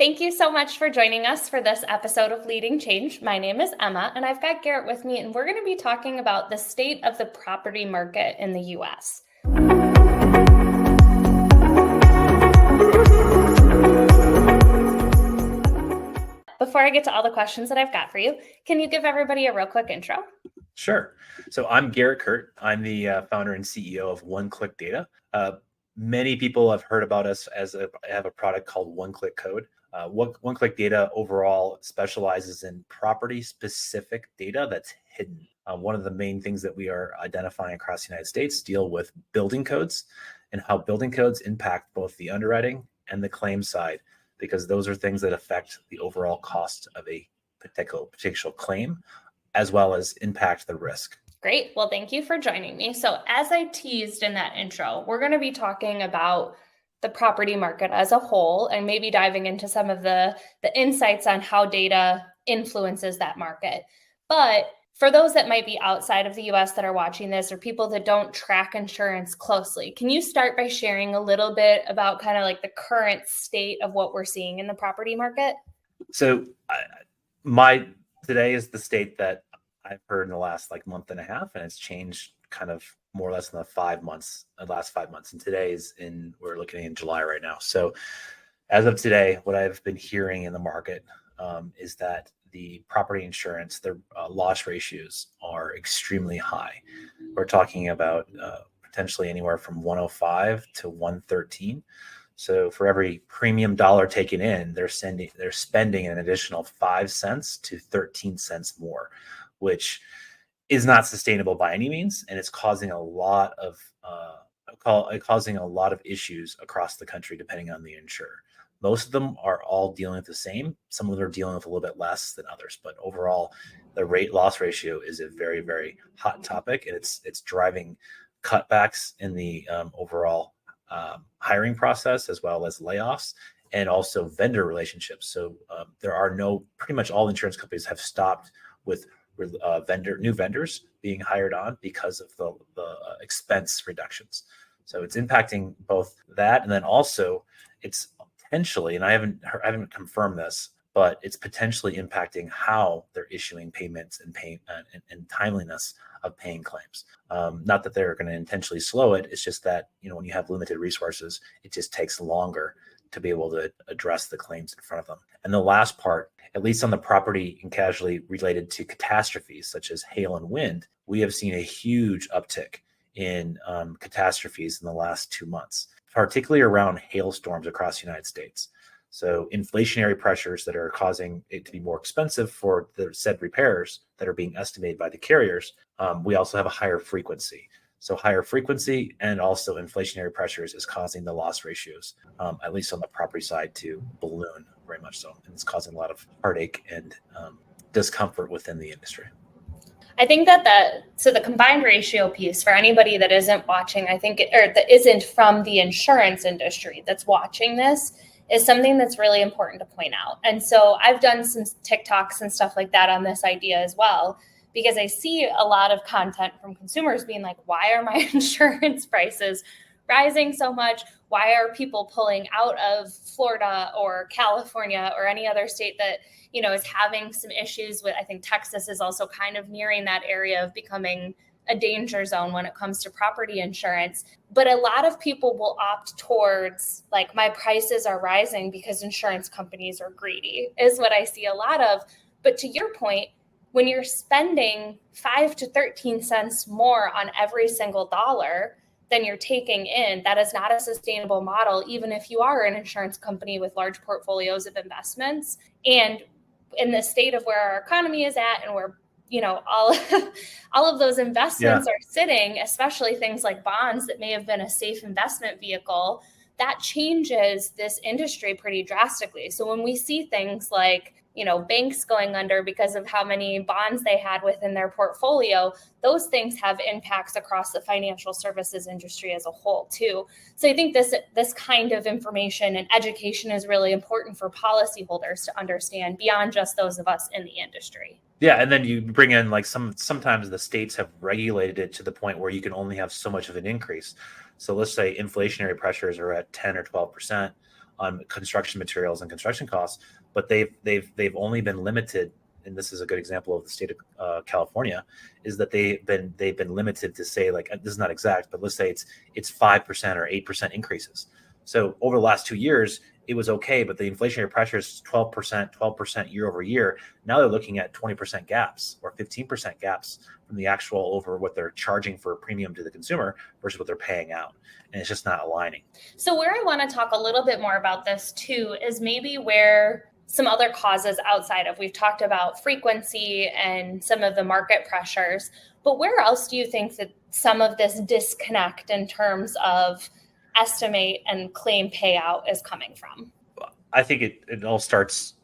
Thank you so much for joining us for this episode of Leading Change. My name is Emma, and I've got Garrett with me, and we're going to be talking about the state of the property market in the U.S. Before I get to all the questions that I've got for you, can you give everybody a real quick intro? Sure. So I'm Garrett Kurtt. I'm the founder and CEO of One Click Data. Many people have heard about us as I have a product called One Click Code. One Click Data overall specializes in property-specific data that's hidden. One of the main things that we are identifying across the United States deal with building codes and how building codes impact both the underwriting and the claim side, because those are things that affect the overall cost of a potential claim, as well as impact the risk. Great. Well, thank you for joining me. So as I teased in that intro, we're going to be talking about the property market as a whole and maybe diving into some of the insights on how data influences that market. But for those that might be outside of the US that are watching this, or people that don't track insurance closely, can you start by sharing a little bit about kind of like the current state of what we're seeing in the property market? So today is the state that I've heard in the last month and a half, and it's changed kind of more or less in the last 5 months. And we're looking in July right now. So as of today, what I've been hearing in the market is that the property insurance, their loss ratios are extremely high. We're talking about potentially anywhere from 105 to 113. So for every premium dollar taken in, they're spending an additional 5 cents to 13 cents more, which is not sustainable by any means, and it's causing a lot of issues across the country, depending on the insurer. Most of them are all dealing with the same. Some of them are dealing with a little bit less than others, but overall, the loss ratio is a very, very hot topic, and it's driving cutbacks in the overall hiring process, as well as layoffs, and also vendor relationships. So pretty much all insurance companies have stopped with new vendors being hired on because of the expense reductions. So it's impacting both that, and then also it's potentially, and I haven't confirmed this, but it's potentially impacting how they're issuing payments and timeliness of paying claims. Not that they're going to intentionally slow it. It's just that, when you have limited resources, it just takes longer to be able to address the claims in front of them. And the last part, at least on the property and casualty related to catastrophes such as hail and wind, we have seen a huge uptick in catastrophes in the last 2 months, particularly around hailstorms across the United States. So inflationary pressures that are causing it to be more expensive for the said repairs that are being estimated by the carriers. We also have a higher frequency. So higher frequency and also inflationary pressures is causing the loss ratios, at least on the property side, to balloon very much so. And it's causing a lot of heartache and discomfort within the industry. I think that the combined ratio piece, for anybody that isn't watching, that isn't from the insurance industry that's watching this, is something that's really important to point out. And so I've done some TikToks and stuff like that on this idea as well, because I see a lot of content from consumers being like, why are my insurance prices rising so much? Why are people pulling out of Florida or California or any other state that, is having some issues with? I think Texas is also kind of nearing that area of becoming a danger zone when it comes to property insurance. But a lot of people will opt towards my prices are rising because insurance companies are greedy, is what I see a lot of. But to your point, when you're spending 5 to 13 cents more on every single dollar than you're taking in, that is not a sustainable model, even if you are an insurance company with large portfolios of investments. And in the state of where our economy is at, and where all of those investments are sitting, especially things like bonds that may have been a safe investment vehicle, that changes this industry pretty drastically. So when we see things like, banks going under because of how many bonds they had within their portfolio, those things have impacts across the financial services industry as a whole too. So I think this kind of information and education is really important for policyholders to understand beyond just those of us in the industry. Yeah, and then you bring in sometimes the states have regulated it to the point where you can only have so much of an increase. So let's say inflationary pressures are at 10 or 12%. on construction materials and construction costs, but they've only been limited. And this is a good example of the state of California, is that they've been limited to say, like, this is not exact, but let's say it's 5% or 8% increases. So over the last 2 years, it was okay, but the inflationary pressure is 12% year over year. Now they're looking at 20% gaps or 15% gaps from the actual over what they're charging for a premium to the consumer versus what they're paying out. And it's just not aligning. So where I want to talk a little bit more about this too is maybe where some other causes outside of, we've talked about frequency and some of the market pressures, but where else do you think that some of this disconnect in terms of estimate and claim payout is coming from? I think it all starts,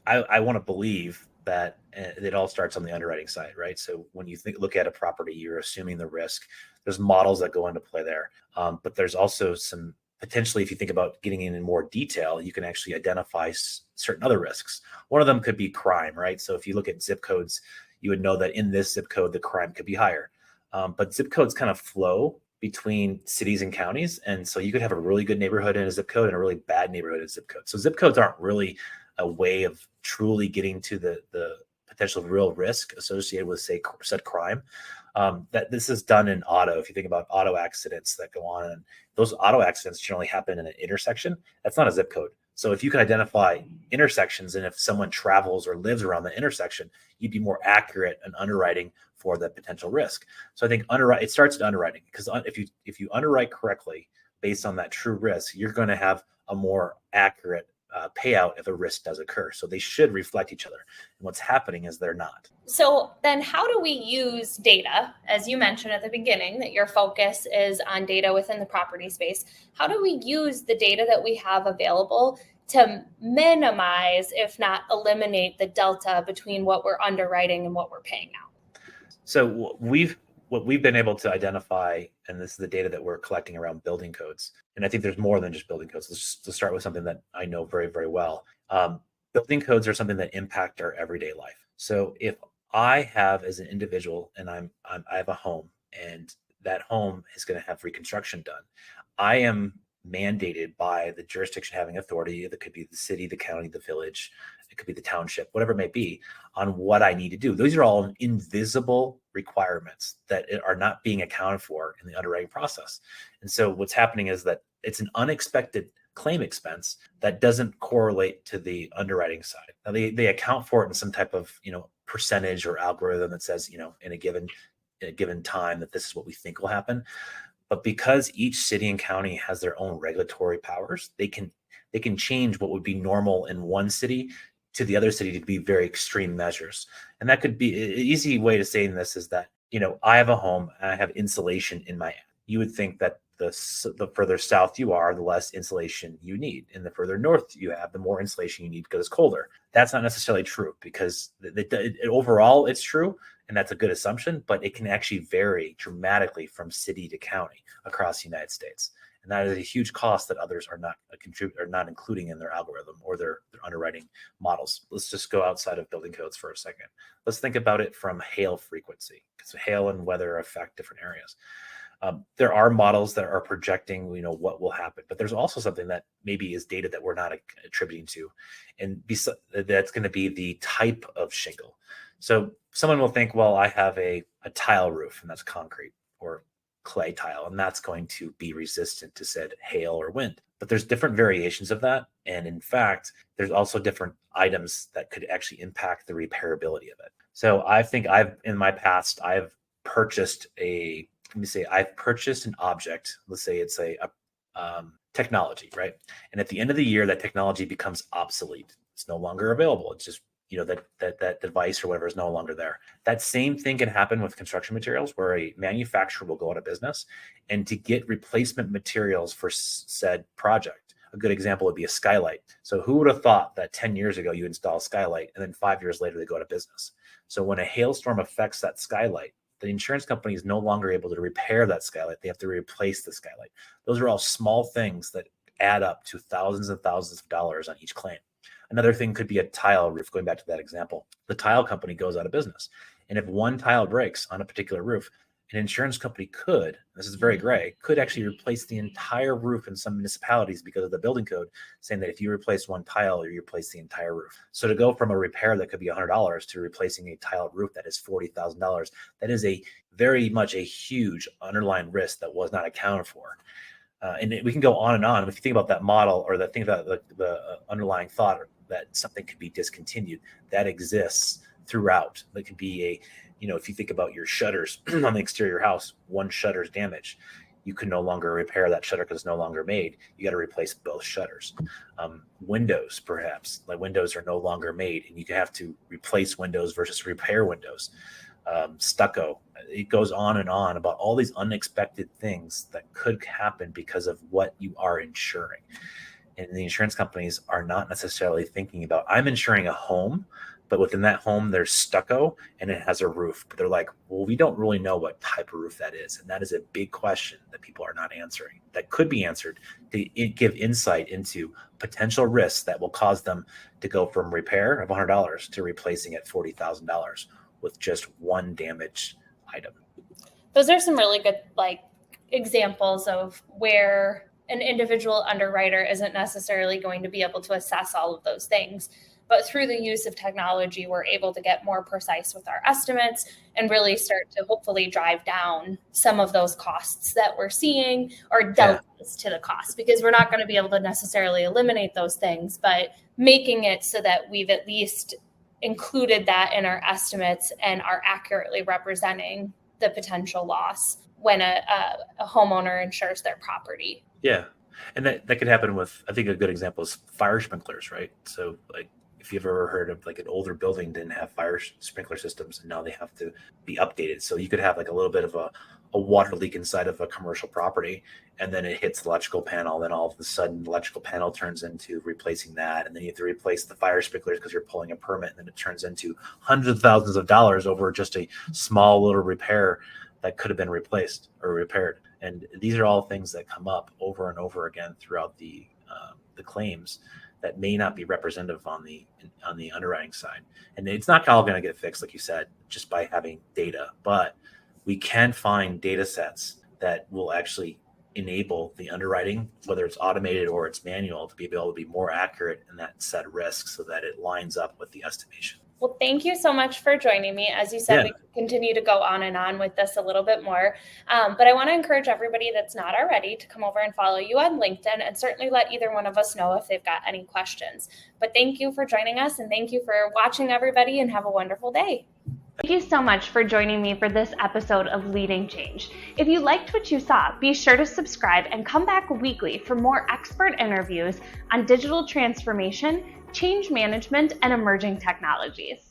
I want to believe that it all starts on the underwriting side, right? So when you look at a property, you're assuming the risk. There's models that go into play there. But there's also some potentially, if you think about getting in more detail, you can actually identify certain other risks. One of them could be crime, right? So if you look at zip codes, you would know that in this zip code, the crime could be higher. But zip codes kind of flow between cities and counties. And so you could have a really good neighborhood in a zip code and a really bad neighborhood in a zip code. So zip codes aren't really a way of truly getting to the potential real risk associated with, say, said crime. That this is done in auto. If you think about auto accidents that go on, and those auto accidents generally happen in an intersection, that's not a zip code. So if you can identify intersections, and if someone travels or lives around the intersection, you'd be more accurate in underwriting for the potential risk. So I think it starts at underwriting, because if you underwrite correctly based on that true risk, you're going to have a more accurate payout if a risk does occur. So they should reflect each other. And what's happening is they're not. So then how do we use data? As you mentioned at the beginning, that your focus is on data within the property space. How do we use the data that we have available to minimize, if not eliminate, the delta between what we're underwriting and what we're paying out? So what we've been able to identify, and this is the data that we're collecting around building codes, and I think there's more than just building codes. Let's start with something that I know very, very well. Building codes are something that impact our everyday life. So if I have, as an individual, and I have a home, and that home is going to have reconstruction done, I am mandated by the jurisdiction having authority. That could be the city, the county, the village, it could be the township, whatever it may be, on what I need to do. Those are all invisible requirements that are not being accounted for in the underwriting process. And so what's happening is that it's an unexpected claim expense that doesn't correlate to the underwriting side. Now they account for it in some type of, percentage or algorithm that says, in a given time that this is what we think will happen. But because each city and county has their own regulatory powers, they can change what would be normal in one city to the other city to be very extreme measures. And that could be an easy way to saying this is that, I have a home and I have insulation in my attic. You would think that the further south you are, the less insulation you need. And the further north you have, the more insulation you need because it's colder. That's not necessarily true, because overall it's true. And that's a good assumption, but it can actually vary dramatically from city to county across the United States. And that is a huge cost that others are not including in their algorithm or their underwriting models. Let's just go outside of building codes for a second. Let's think about it from hail frequency, because hail and weather affect different areas. There are models that are projecting, what will happen, but there's also something that maybe is data that we're not attributing to, and that's going to be the type of shingle. So someone will think, well, I have a tile roof, and that's concrete or clay tile, and that's going to be resistant to said hail or wind. But there's different variations of that, and in fact, there's also different items that could actually impact the repairability of it. So I think in my past, I've purchased an object. Let's say it's a technology, right? And at the end of the year, that technology becomes obsolete. It's no longer available. It's just, that device or whatever is no longer there. That same thing can happen with construction materials, where a manufacturer will go out of business, and to get replacement materials for said project. A good example would be a skylight. So who would have thought that 10 years ago you install a skylight and then 5 years later they go out of business? So when a hailstorm affects that skylight, the insurance company is no longer able to repair that skylight. They have to replace the skylight. Those are all small things that add up to thousands and thousands of dollars on each claim. Another thing could be a tile roof. Going back to that example, the tile company goes out of business. And if one tile breaks on a particular roof, an insurance company could, this is very gray, could actually replace the entire roof in some municipalities because of the building code, saying that if you replace one tile, you replace the entire roof. So to go from a repair that could be $100 to replacing a tiled roof that is $40,000, that is a very much a huge underlying risk that was not accounted for. And we can go on and on. If you think about that model, or think about the underlying thought that something could be discontinued, that exists throughout. That could be if you think about your shutters on the exterior house, one shutter's damaged, you can no longer repair that shutter because it's no longer made. You got to replace both shutters. Windows, perhaps, like windows are no longer made, and you have to replace windows versus repair windows. Stucco, it goes on and on about all these unexpected things that could happen because of what you are insuring. And the insurance companies are not necessarily thinking about, I'm insuring a home, but within that home, there's stucco and it has a roof. But they're like, well, we don't really know what type of roof that is. And that is a big question that people are not answering, that could be answered to give insight into potential risks that will cause them to go from repair of $100 to replacing at $40,000 with just one damaged item. Those are some really good examples of where an individual underwriter isn't necessarily going to be able to assess all of those things. But through the use of technology, we're able to get more precise with our estimates and really start to hopefully drive down some of those costs that we're seeing, or deltas to the cost, because we're not going to be able to necessarily eliminate those things, but making it so that we've at least included that in our estimates and are accurately representing the potential loss when a homeowner insures their property. Yeah. And that could happen with, I think a good example is fire sprinklers, right? So if you've ever heard of an older building didn't have fire sprinkler systems, and now they have to be updated. So you could have a little bit of a water leak inside of a commercial property, and then it hits the electrical panel. Then all of a sudden the electrical panel turns into replacing that. And then you have to replace the fire sprinklers because you're pulling a permit, and then it turns into hundreds of thousands of dollars over just a small little repair that could have been replaced or repaired. And these are all things that come up over and over again throughout the claims that may not be representative on the underwriting side. And it's not all going to get fixed, like you said, just by having data, but we can find data sets that will actually enable the underwriting, whether it's automated or it's manual, to be able to be more accurate in that set of risks so that it lines up with the estimation. Well, thank you so much for joining me. As you said, we can continue to go on and on with this a little bit more. But I want to encourage everybody that's not already to come over and follow you on LinkedIn, and certainly let either one of us know if they've got any questions. But thank you for joining us, and thank you for watching, everybody, and have a wonderful day. Thank you so much for joining me for this episode of Leading Change. If you liked what you saw, be sure to subscribe and come back weekly for more expert interviews on digital transformation, change management, and emerging technologies.